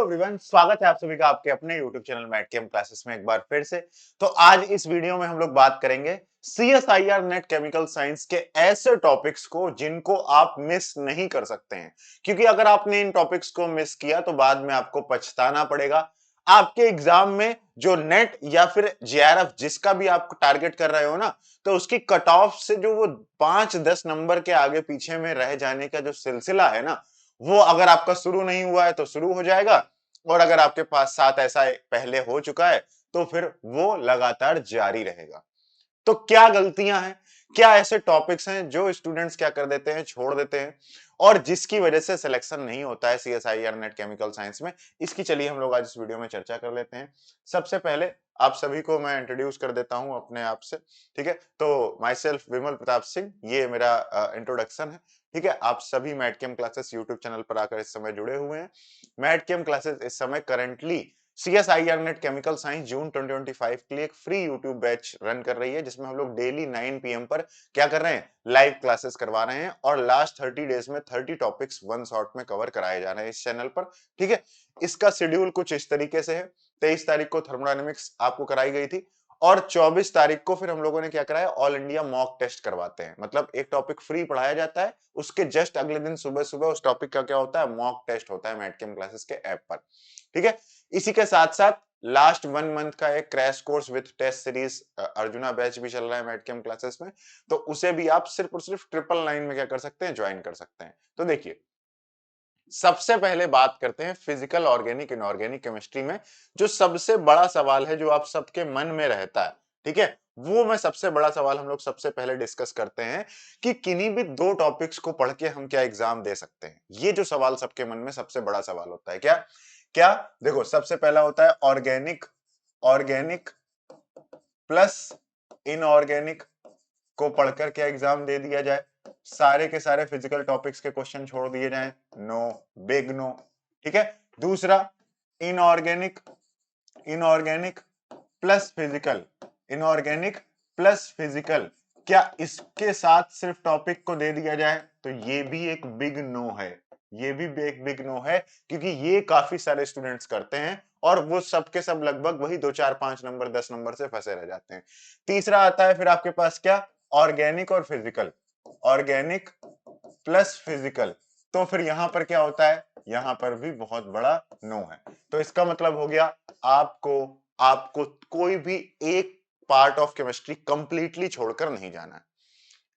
Everyone, स्वागत है आप सभी का आपके अपने YouTube चैनल मैथकेम क्लासेस में एक बार फिर से। तो आज इस वीडियो में हम लोग बात करेंगे CSIR नेट केमिकल साइंस के ऐसे टॉपिक्स को जिनको आप मिस नहीं कर सकते हैं, क्योंकि अगर आपने इन टॉपिक्स को मिस किया तो बाद में आपको पछताना पड़ेगा। आपके एग्जाम में जो नेट या फिर JRF जिसका भी आप टारगेट कर रहे हो ना, तो उसकी कट ऑफ से जो वो 5-10 नंबर के आगे पीछे में रह जाने का जो सिलसिला है ना, वो अगर आपका शुरू नहीं हुआ है तो शुरू हो जाएगा, और अगर आपके पास साथ ऐसा पहले हो चुका है तो फिर वो लगातार जारी रहेगा। तो क्या गलतियां हैं, क्या ऐसे टॉपिक्स हैं जो स्टूडेंट्स क्या कर देते हैं, छोड़ देते हैं, और जिसकी वजह से सिलेक्शन नहीं होता है CSIR नेट केमिकल साइंस में, इसकी चलिए हम लोग आज इस वीडियो में चर्चा कर लेते हैं। सबसे पहले आप सभी को मैं इंट्रोड्यूस कर देता हूं अपने आप से। ठीक है, तो माई सेल्फ विमल प्रताप सिंह, ये मेरा इंट्रोडक्शन है। ठीक है, आप सभी मैथकेम क्लासेस यूट्यूब चैनल पर आकर इस समय जुड़े हुए हैं। मैथकेम क्लासेस इस समय currently CSIR NET chemical science June 2025 के लिए एक फ्री यूट्यूब बैच रन कर रही है, जिसमें हम लोग डेली 9 PM पर क्या कर रहे हैं, लाइव क्लासेस करवा रहे हैं, और लास्ट 30 डेज में 30 टॉपिक्स वन शॉट में कवर कराए जा रहे हैं इस चैनल पर। ठीक है, इसका शेड्यूल कुछ इस तरीके से है। 23 तारीख को थर्मोडायनेमिक्स आपको कराई गई थी, और 24 तारीख को फिर हम लोगों ने क्या कराया, ऑल इंडिया मॉक टेस्ट करवाते हैं। मतलब एक टॉपिक फ्री पढ़ाया जाता है, उसके जस्ट अगले दिन सुबह सुबह उस टॉपिक का क्या होता है, मॉक टेस्ट होता है मैथकेम क्लासेस के ऐप पर। ठीक है, इसी के साथ साथ लास्ट 1 मंथ का एक crash course with test series Arjuna batch भी चल रहा है मैथकेम क्लासेस में, तो उसे भी आप सिर्फ और सिर्फ 999 में क्या कर सकते हैं, ज्वाइन कर सकते हैं। तो देखिए, सबसे पहले बात करते हैं फिजिकल, ऑर्गेनिक, इनऑर्गेनिक केमिस्ट्री में जो सबसे बड़ा सवाल है, जो आप सबके मन में रहता है। ठीक है, वो मैं सबसे बड़ा सवाल हम लोग सबसे पहले डिस्कस करते हैं कि किन्हीं भी दो टॉपिक्स को पढ़ के हम क्या एग्जाम दे सकते हैं। ये जो सवाल सबके मन में सबसे बड़ा सवाल होता है, क्या क्या देखो, सबसे पहला होता है ऑर्गेनिक, ऑर्गेनिक प्लस इनऑर्गेनिक को पढ़कर क्या एग्जाम दे दिया जाए, सारे के सारे फिजिकल टॉपिक्स के क्वेश्चन छोड़ दिए जाएं, नो, बिग नो। ठीक है, दूसरा inorganic, inorganic plus physical, inorganic plus physical, क्या इसके साथ सिर्फ टॉपिक को दे दिया जाए, तो ये भी एक बिग नो है। ये भी एक बिग नो है, क्योंकि ये काफी सारे स्टूडेंट्स करते हैं, और वो सबके सब लगभग वही 2 4 5 नंबर 10 नंबर से फंसे रह जाते हैं। तीसरा आता है फिर आपके पास क्या, ऑर्गेनिक और फिजिकल, ऑर्गेनिक प्लस फिजिकल, तो फिर यहां पर क्या होता है, यहां पर भी बहुत बड़ा नो है। तो इसका मतलब हो गया, आपको आपको कोई भी एक पार्ट ऑफ केमिस्ट्री कंप्लीटली छोड़कर नहीं जाना है।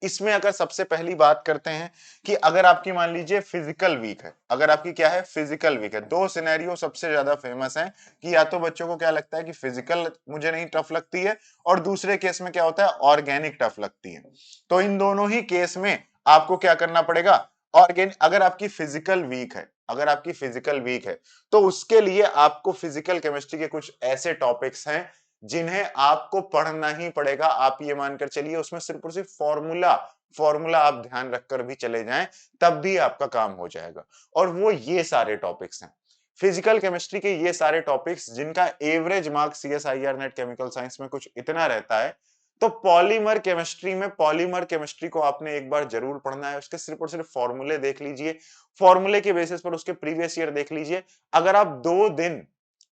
इसमें अगर सबसे पहली बात करते हैं कि अगर आपकी मान लीजिए फिजिकल वीक है, अगर आपकी क्या है, फिजिकल वीक है, दो सिनेरियो सबसे ज्यादा फेमस हैं कि या तो बच्चों को क्या लगता है कि फिजिकल मुझे नहीं टफ लगती है, और दूसरे केस में क्या होता है, ऑर्गेनिक टफ लगती है। तो इन दोनों ही केस में आपको क्या करना पड़ेगा, ऑर्गेनिक, अगर आपकी फिजिकल वीक है, अगर आपकी फिजिकल वीक है, तो उसके लिए आपको फिजिकल केमिस्ट्री के कुछ ऐसे टॉपिक्स हैं जिन्हें आपको पढ़ना ही पड़ेगा। आप ये मानकर चलिए, उसमें सिर्फ और सिर्फ फॉर्मूला, फॉर्मूला आप ध्यान रखकर भी चले जाएं, तब भी आपका काम हो जाएगा। और वो ये सारे टॉपिक्स हैं, फिजिकल केमिस्ट्री के ये सारे टॉपिक्स, जिनका average mark CSIR NET chemical science में कुछ इतना रहता है। तो पॉलीमर केमिस्ट्री में, पॉलीमर केमिस्ट्री को आपने एक बार जरूर पढ़ना है। उसके सिर्फ और सिर्फ फॉर्मूले देख लीजिए, फॉर्मूले के बेसिस पर उसके प्रीवियस ईयर देख लीजिए। अगर आप 2 दिन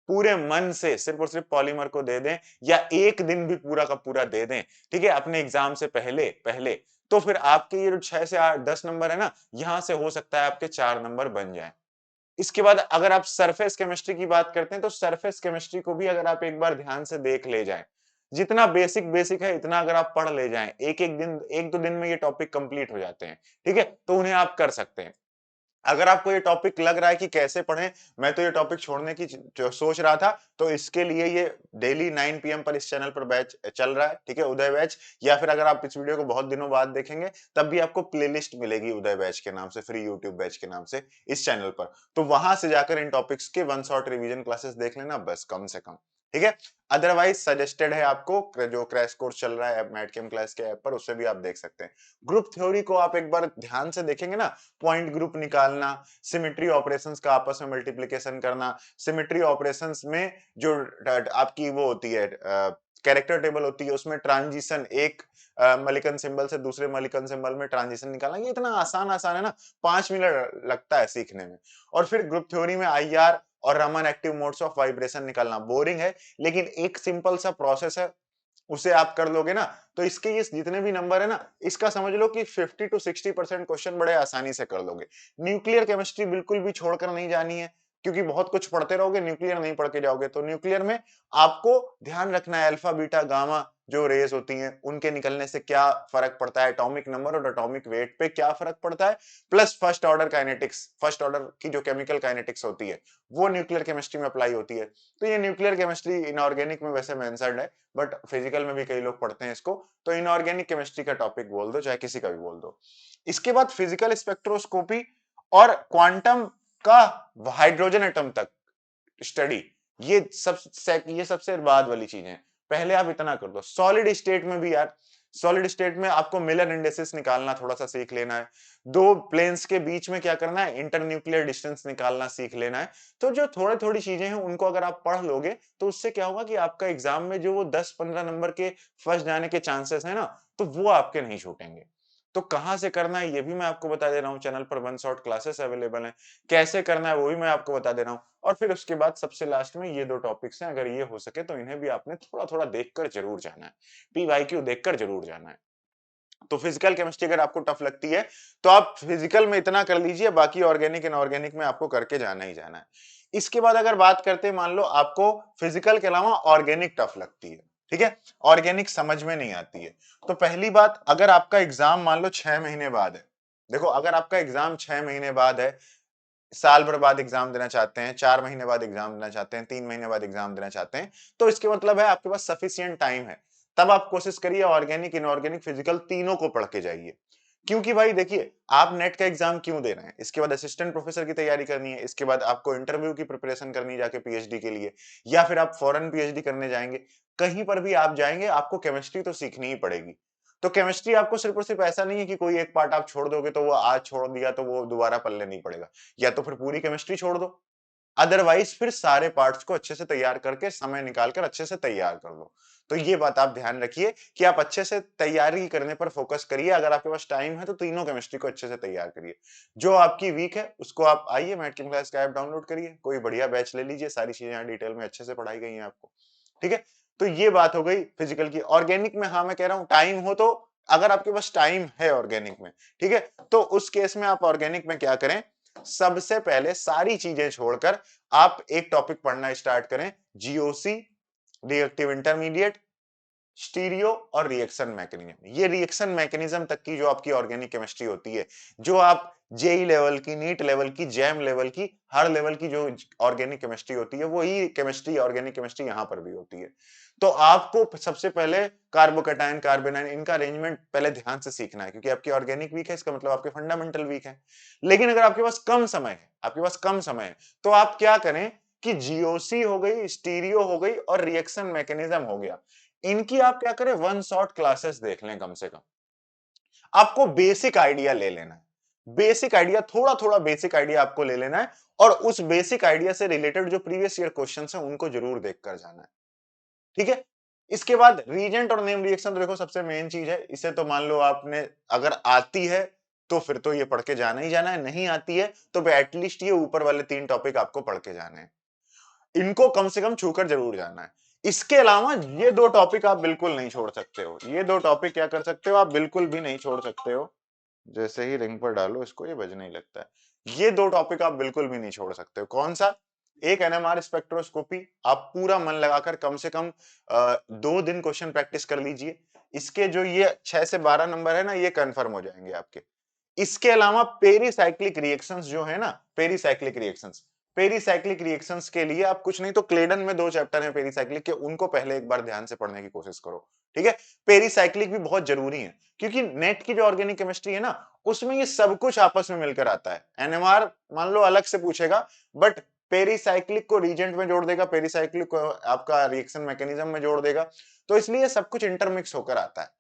पूरे मन से सिर्फ और सिर्फ पॉलीमर को दे दें, या एक दिन भी पूरा का पूरा दे दें, ठीक है, अपने एग्जाम से पहले पहले, तो फिर आपके ये जो 6 से 8 10 नंबर है ना, यहां से हो सकता है आपके 4 नंबर बन जाएं। इसके बाद अगर आप सरफेस केमिस्ट्री की बात करते हैं, तो सरफेस केमिस्ट्री को भी अगर आप एक बार ध्यान से देख ले जाएं, जितना बेसिक बेसिक है इतना अगर आप पढ़ ले जाएं, एक एक दिन, 1 2 दिन में ये टॉपिक कंप्लीट हो जाते हैं। ठीक है, तो उन्हें आप कर सकते हैं। अगर आपको ये टॉपिक लग रहा है कि कैसे पढ़ें, मैं तो ये टॉपिक छोड़ने की जो सोच रहा था, तो इसके लिए ये डेली 9 PM पर इस चैनल पर बैच चल रहा है। ठीक है, उदय बैच, या फिर अगर आप इस वीडियो को बहुत दिनों बाद देखेंगे, तब भी आपको प्लेलिस्ट मिलेगी उदय बैच के नाम से, फ्री यूट्यूब बैच के नाम से इस चैनल पर। तो वहां से जाकर इन टॉपिक्स के वन शॉट रिवीजन क्लासेस देख लेना, बस कम से कम। ठीक है, अदरवाइज सजेस्टेड है आपको जो क्रैश कोर्स चल रहा है मैथकेम क्लास के ऐप पर, उससे भी आप देख सकते हैं। ग्रुप थ्योरी को आप एक बार ध्यान से देखेंगे ना, पॉइंट ग्रुप निकालना, सिमेट्री ऑपरेशंस का आपस में मल्टीप्लिकेशन करना, सिमेट्री ऑपरेशंस में जो आपकी वो होती है कैरेक्टर टेबल होती है, उसमें ट्रांजिशन, एक मलिकन सिंबल से दूसरे मलिकन सिंबल में ट्रांजिशन निकालना, ये इतना आसान आसान है ना, 5 मिनट लगता है सीखने में। और फिर ग्रुप थ्योरी में IR और Raman active modes of vibration निकालना। बोरिंग है लेकिन एक सिंपल सा प्रोसेस है, उसे आप कर लोगे ना तो इसके ये जितने भी नंबर है ना, इसका समझ लो कि 50 to 60% क्वेश्चन बड़े आसानी से कर लोगे। न्यूक्लियर केमिस्ट्री बिल्कुल भी छोड़कर नहीं जानी है, क्योंकि बहुत कुछ पढ़ते रहोगे, न्यूक्लियर नहीं पढ़ के जाओगे। तो न्यूक्लियर में आपको ध्यान रखना है अल्फा बीटा गामा जो रेज होती हैं उनके निकलने से क्या फर्क पड़ता है, एटॉमिक नंबर और एटॉमिक वेट पे क्या फर्क पड़ता है, plus first order kinetics, first order की जो केमिकल काइनेटिक्स होती है वो न्यूक्लियर केमिस्ट्री में अप्लाई होती है। तो ये न्यूक्लियर केमिस्ट्री इनऑर्गेनिक में वैसे मेंशन्ड है, बट फिजिकल में भी कई लोग पढ़ते हैं इसको, तो इनऑर्गेनिक केमिस्ट्री का टॉपिक बोल दो, चाहे किसी का भी बोल दो। इसके बाद फिजिकल स्पेक्ट्रोस्कोपी और क्वांटम का हाइड्रोजन एटम तक स्टडी, ये सबसे बाद वाली चीजें। पहले आप इतना कर दो। सॉलिड स्टेट में भी यार, सॉलिड स्टेट में आपको मिलर इंडेक्सेस निकालना थोड़ा सा सीख लेना है। दो प्लेन्स के बीच में क्या करना है, इंटरन्यूक्लियर डिस्टेंस निकालना सीख लेना है। तो जो थोड़ी थोड़ी चीजें हैं उनको अगर आप पढ़ लोगे तो उससे क्या होगा कि आपका एग्जाम में जो वो 10-15 नंबर के फर्स्ट जाने के चांसेस है ना, तो वो आपके नहीं छूटेंगे। तो कहां से करना है ये भी मैं आपको बता दे रहा हूँ, चैनल पर वन शॉट क्लासेस अवेलेबल है, कैसे करना है वो भी मैं आपको बता दे रहा हूँ। और फिर उसके बाद सबसे लास्ट में ये दो टॉपिक्स हैं, अगर ये हो सके तो इन्हें भी आपने थोड़ा थोड़ा देखकर जरूर जाना है, पीवाईक्यू देखकर जरूर जाना है। तो फिजिकल केमिस्ट्री अगर आपको टफ लगती है तो आप फिजिकल में इतना कर लीजिए, बाकी ऑर्गेनिक इनऑर्गेनिक में आपको करके जाना ही जाना है। इसके बाद अगर बात करते हैं, मान लो आपको फिजिकल के अलावा ऑर्गेनिक टफ लगती है, ठीक है, ऑर्गेनिक समझ में नहीं आती है, तो पहली बात, अगर आपका एग्जाम मान लो 6 महीने बाद है, देखो अगर आपका एग्जाम 6 महीने बाद है, साल भर बाद एग्जाम देना चाहते हैं, 4 महीने बाद एग्जाम देना चाहते हैं, 3 महीने बाद एग्जाम देना चाहते हैं, तो इसके मतलब है आपके पास सफिशियंट टाइम है। तब आप कोशिश करिए ऑर्गेनिक इनऑर्गेनिक फिजिकल तीनों को पढ़ के जाइए। क्योंकि भाई देखिए, आप नेट का एग्जाम क्यों दे रहे हैं, इसके बाद असिस्टेंट प्रोफेसर की तैयारी करनी है, इसके बाद आपको इंटरव्यू की प्रिपरेशन करनी है जाके पीएचडी के लिए, या फिर आप फॉरेन पीएचडी करने जाएंगे, कहीं पर भी आप जाएंगे आपको केमिस्ट्री तो सीखनी ही पड़ेगी। तो केमिस्ट्री आपको सिर्फ और सिर्फ ऐसा नहीं है कि कोई एक पार्ट आप छोड़ दोगे तो वो आज छोड़ दिया तो वो दोबारा पल्ले नहीं पड़ेगा, या तो फिर पूरी केमिस्ट्री छोड़ दो, अदरवाइज फिर सारे पार्ट्स को अच्छे से तैयार करके समय निकालकर अच्छे से तैयार कर लो। तो ये बात आप ध्यान रखिए कि आप अच्छे से तैयारी करने पर फोकस करिए। अगर आपके पास टाइम है तो तीनों केमिस्ट्री को अच्छे से तैयार करिए। जो आपकी वीक है उसको आप आइए मैटकिम क्लास का ऐप डाउनलोड करिए, कोई बढ़िया बैच ले लीजिए, सारी चीजें यहाँ डिटेल में अच्छे से पढ़ाई गई हैं आपको, ठीक है। तो ये बात हो गई फिजिकल की। ऑर्गेनिक में हाँ मैं कह रहा हूं टाइम हो तो, अगर आपके पास टाइम है ऑर्गेनिक में, ठीक है, तो उस केस में आप ऑर्गेनिक में क्या करें, सबसे पहले सारी चीजें छोड़कर आप एक टॉपिक पढ़ना स्टार्ट करें, जीओसी, रिएक्टिव इंटरमीडिएट, स्टीरियो और रिएक्शन मैकेनिज्म। ये रिएक्शन मैकेनिज्म तक की जो आपकी ऑर्गेनिक केमिस्ट्री होती है, जो आप जेई लेवल की, नीट लेवल की, जैम लेवल की, हर लेवल की जो ऑर्गेनिक केमिस्ट्री होती है, वही केमिस्ट्री ऑर्गेनिक केमिस्ट्री यहां पर भी होती है। तो आपको सबसे पहले कार्बोकेटाइन कार्बेनाइन इनका अरेंजमेंट पहले ध्यान से सीखना है, क्योंकि आपकी ऑर्गेनिक वीक है, इसका मतलब आपके फंडामेंटल वीक है। लेकिन अगर आपके पास कम समय है, आपके पास कम समय है, तो आप क्या करें कि जीओसी हो गई, स्टीरियो हो गई और रिएक्शन मैकेनिज्म हो गया, इनकी आप क्या करें, वन शॉट क्लासेस देख लें कम से कम। आपको बेसिक आइडिया ले लेना है, बेसिक आइडिया, थोड़ा थोड़ा बेसिक आइडिया आपको ले लेना है, और उस बेसिक आइडिया से रिलेटेड जो प्रीवियस ईयर क्वेश्चंस हैं उनको जरूर देखकर जाना है, ठीक है। इसके बाद रीजेंट और नेम रिएक्शन तो देखो सबसे मेन चीज है, इसे तो मान लो आपने अगर आती है तो फिर तो ये पढ़ के जाना ही जाना है, नहीं आती है तो एटलीस्ट ये ऊपर वाले 3 टॉपिक आपको पढ़ के जाने हैं, इनको कम से कम छूकर जरूर जाना है। इसके अलावा ये 2 टॉपिक आप बिल्कुल नहीं छोड़ सकते हो, ये 2 टॉपिक क्या कर सकते हो, आप बिल्कुल भी नहीं छोड़ सकते हो। जैसे ही रिंग पर डालो इसको ये बजने ही लगता है। ये 2 टॉपिक आप बिल्कुल भी नहीं छोड़ सकते हो। कौन सा, एक एनएमआर स्पेक्ट्रोस्कोपी, आप पूरा मन लगाकर कम से कम 2 दिन क्वेश्चन प्रैक्टिस कर लीजिए, इसके जो ये 6 से 12 नंबर है ना, ये कंफर्म हो जाएंगे आपके। इसके अलावा पेरीसाइक्लिक रिएक्शंस जो है ना, पेरीसाइक्लिक रिएक्शंस, पेरीसाइक्लिक रिएक्शंस के लिए आप कुछ नहीं तो क्लेडन में 2 चैप्टर हैं पेरीसाइक्लिक के, उनको पहले एक बार ध्यान से पढ़ने की कोशिश करो, ठीक है। पेरीसाइक्लिक भी बहुत जरूरी है, क्योंकि नेट की जो ऑर्गेनिक केमिस्ट्री है ना, उसमें ये सब कुछ आपस में मिलकर आता है। एनएमआर मान लो अलग से पूछेगा, बट पेरीसाइक्लिक को रीजेंट में जोड़ देगा, पेरीसाइक्लिक को आपका रिएक्शन मैकेनिज्म में जोड़ देगा, तो इसलिए सब कुछ इंटरमिक्स होकर आता है।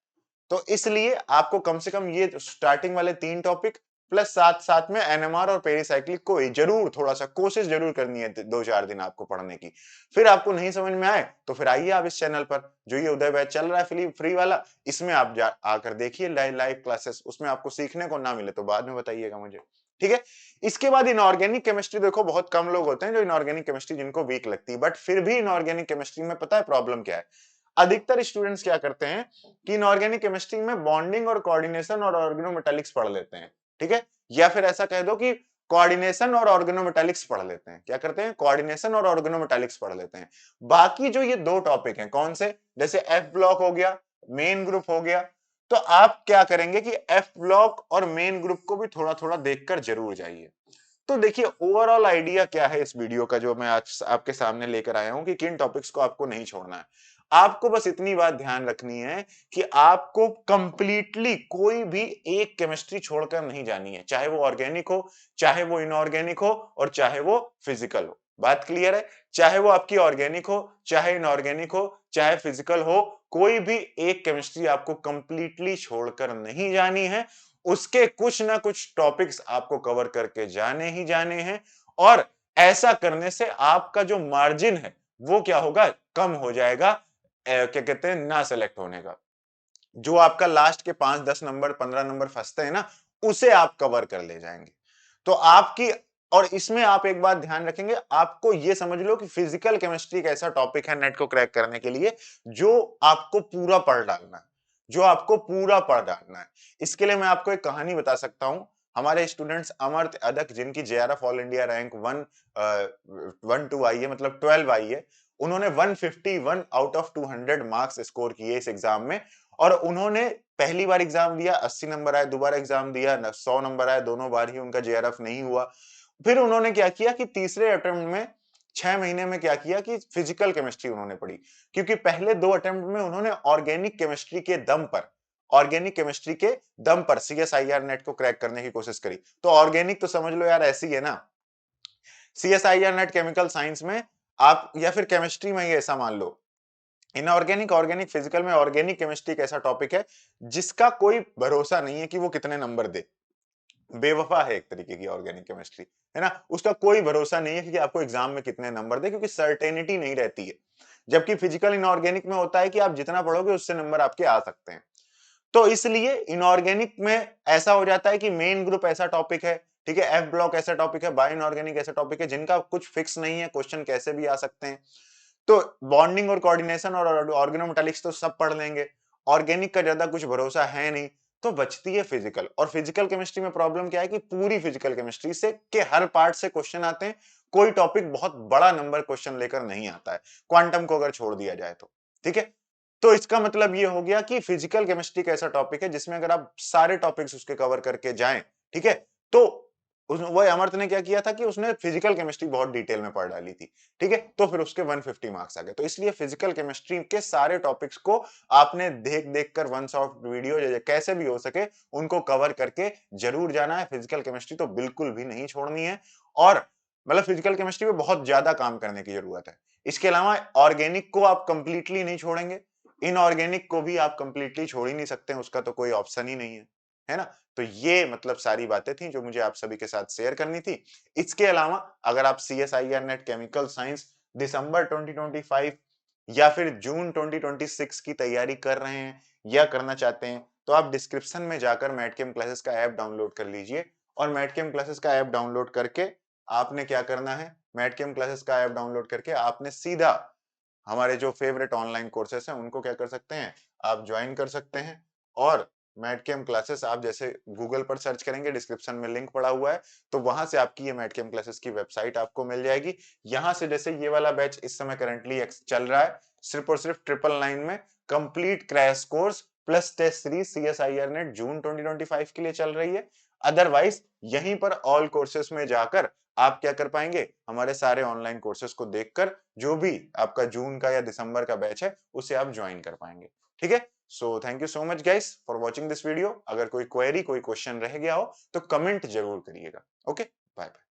तो इसलिए आपको कम से कम ये स्टार्टिंग वाले 3 टॉपिक प्लस साथ साथ में एनएमआर और पेरीसाइक्लिक को जरूर थोड़ा सा कोशिश जरूर करनी है 2-4 दिन आपको पढ़ने की। फिर आपको नहीं समझ में आए तो फिर आइए आप इस चैनल पर, जो ये उदय बैच चल रहा है फ्री फ्री वाला, इसमें आप आकर देखिए लाइव क्लासेस, उसमें आपको सीखने को ना मिले तो बाद में बताइएगा मुझे। ठीक है। इसके बाद इनऑर्गेनिक केमिस्ट्री देखो बहुत कम लोग होते हैं जो इनऑर्गेनिक केमिस्ट्री जिनको वीक लगती है, बट फिर भी इनऑर्गेनिक केमिस्ट्री में पता है प्रॉब्लम क्या है? अधिकतर स्टूडेंट्स क्या करते हैं कि इनऑर्गेनिक केमिस्ट्री में बॉन्डिंग और कोऑर्डिनेशन और ऑर्गेनोमेटालिक्स पढ़ लेते हैं, ठीक है, या फिर ऐसा कह दो कि कोऑर्डिनेशन और ऑर्गेनोमेटालिक्स पढ़ लेते हैं। क्या करते हैं? कोऑर्डिनेशन और ऑर्गेनोमेटालिक्स पढ़ लेते हैं। बाकी जो ये दो टॉपिक हैं, कौन से? जैसे एफ ब्लॉक हो गया, मेन ग्रुप हो गया, तो आप क्या करेंगे कि एफ ब्लॉक और मेन ग्रुप को भी थोड़ा थोड़ा देखकर जरूर जाइए। तो देखिए ओवरऑल आइडिया क्या है इस वीडियो का जो मैं आज आपके सामने लेकर आया हूं कि किन टॉपिक्स को आपको नहीं छोड़ना है। आपको बस इतनी बात ध्यान रखनी है कि आपको कंप्लीटली कोई भी एक केमिस्ट्री छोड़कर नहीं जानी है, चाहे वो ऑर्गेनिक हो, चाहे वो इनऑर्गेनिक हो और चाहे वो फिजिकल हो। बात क्लियर है? चाहे वो आपकी ऑर्गेनिक हो, चाहे इनऑर्गेनिक हो, चाहे फिजिकल हो, कोई भी एक केमिस्ट्री आपको कंप्लीटली छोड़कर नहीं जानी है। उसके कुछ ना कुछ टॉपिक्स आपको कवर करके जाने ही जाने हैं, और ऐसा करने से आपका जो मार्जिन है वो क्या होगा? कम हो जाएगा, क्या कहते हैं, ना सेलेक्ट होने का। जो आपका लास्ट के 5, 10 नंबर, 15 नंबर फंसते हैं ना, उसे आप कवर कर ले जाएंगे। तो आपकी, और इसमें आप एक बात ध्यान रखेंगे, आपको यह समझ लो कि फिजिकल केमिस्ट्री एक ऐसा टॉपिक है नेट को क्रैक करने के लिए जो आपको पूरा पढ़ डालना है, जो आपको पूरा पढ़ डालना है। इसके लिए मैं आपको एक कहानी बता सकता हूं। हमारे स्टूडेंट्स अमर्त अदक, जिनकी जेआरएफ ऑल इंडिया रैंक 1-2 आई है, मतलब 12 आई है, उन्होंने 151 आउट ऑफ 200 मार्क्स स्कोर किए इस एग्जाम में। और उन्होंने पहली बार एग्जाम दिया, 80 नंबर आए, दोबारा एग्जाम दिया, 100 नंबर आए, दोनों बार ही उनका जेआरएफ नहीं हुआ। फिर उन्होंने क्या किया कि तीसरे अटेम्प्ट में 6 महीने में क्या किया कि फिजिकल केमिस्ट्री उन्होंने पढ़ी, क्योंकि पहले 2 अटेम्प्ट में उन्होंने ऑर्गेनिक केमिस्ट्री के दम पर, ऑर्गेनिक केमिस्ट्री के दम पर सीएसआईआर नेट को क्रैक करने की कोशिश करी। तो ऑर्गेनिक तो समझ लो यार ऐसी है ना, सीएसआईआर नेट केमिकल साइंस में आप, या फिर केमिस्ट्री में ही ऐसा मान लो, इनऑर्गेनिक, ऑर्गेनिक, फिजिकल में ऑर्गेनिक केमिस्ट्री एक ऐसा टॉपिक है जिसका कोई भरोसा नहीं है कि वो कितने नंबर दे। बेवफा है एक तरीके की ऑर्गेनिक केमिस्ट्री, है ना, उसका कोई भरोसा नहीं है कि आपको एग्जाम में कितने नंबर दे, क्योंकि सर्टेनिटी नहीं रहती है। जबकि फिजिकल इनऑर्गेनिक में होता है कि आप जितना पढ़ोगे उससे नंबर आपके आ सकते हैं। तो इसलिए इनऑर्गेनिक में ऐसा हो जाता है कि मेन ग्रुप ऐसा टॉपिक है, ठीक है, एफ ब्लॉक ऐसा टॉपिक है, बायो इनऑर्गेनिक ऐसा टॉपिक है जिनका कुछ फिक्स नहीं है, क्वेश्चन कैसे भी आ सकते हैं। तो बॉन्डिंग और कोऑर्डिनेशन और ऑर्गेनोमेटालिक्स तो सब पढ़ लेंगे, ऑर्गेनिक का ज्यादा कुछ भरोसा है नहीं, तो बचती है फिजिकल। और फिजिकल केमिस्ट्री में प्रॉब्लम क्या है कि पूरी फिजिकल केमिस्ट्री से के हर पार्ट से क्वेश्चन आते हैं, कोई टॉपिक बहुत बड़ा नंबर क्वेश्चन लेकर नहीं आता है, क्वांटम को अगर छोड़ दिया जाए तो, ठीक है। तो इसका मतलब ये हो गया कि फिजिकल केमिस्ट्री का ऐसा टॉपिक है जिसमें अगर आप सारे टॉपिक्स उसके कवर करके जाएं, ठीक है, तो वो अमर्त ने क्या किया था कि उसने फिजिकल केमिस्ट्री बहुत डिटेल में पढ़ डाली थी, ठीक है, तो फिर उसके 150 मार्क्स आ गए। तो इसलिए फिजिकल केमिस्ट्री के सारे टॉपिक्स को आपने देख देख कर वन शॉट वीडियो कैसे भी हो सके उनको कवर करके जरूर जाना है। फिजिकल केमिस्ट्री तो बिल्कुल भी नहीं छोड़नी है, और मतलब फिजिकल केमिस्ट्री में बहुत ज्यादा काम करने की जरूरत है। इसके अलावा ऑर्गेनिक को आप कंप्लीटली नहीं छोड़ेंगे, इनऑर्गेनिक को भी आप कंप्लीटली छोड़ ही नहीं सकते हैं, उसका तो कोई ऑप्शन ही नहीं है ना। तो ये मतलब सारी बातें थी जो मुझे आप सभी के साथ शेयर करनी थी। इसके अलावा अगर आप सीएसआईआर नेट केमिकल साइंस दिसंबर 2025 या फिर जून 2026 की तैयारी कर रहे हैं या करना चाहते हैं, तो आप डिस्क्रिप्शन में जाकर मैटकेम क्लासेस का ऐप डाउनलोड कर लीजिए। और मैटकेम क्लासेस का ऐप डाउनलोड करके आपने क्या करना है, मैटकेम क्लासेस का ऐप डाउनलोड करके आपने सीधा हमारे जो फेवरेट ऑनलाइन कोर्सेस हैं उनको क्या कर सकते हैं, आप ज्वाइन कर सकते हैं। और मैटकेम क्लासेस आप जैसे गूगल पर सर्च करेंगे, डिस्क्रिप्शन में लिंक पड़ा हुआ है, तो वहां से आपकी ये मैटकेम क्लासेस की वेबसाइट आपको मिल जाएगी। यहां से जैसे ये वाला बैच इस समय करंटली चल रहा है, सिर्फ और सिर्फ 999 में complete crash course plus test series CSIR NET June 2025 के लिए चल रही है। अदरवाइज यहीं पर ऑल कोर्सेस में जाकर आप क्या कर पाएंगे, हमारे सारे ऑनलाइन कोर्सेस को देखकर जो भी आपका जून का या दिसंबर का बैच है उसे आप ज्वाइन कर पाएंगे, ठीक है। So thank you so much guys for watching this video. अगर कोई क्वेरी, कोई क्वेश्चन रह गया हो तो कमेंट जरूर करिएगा। Okay, bye bye.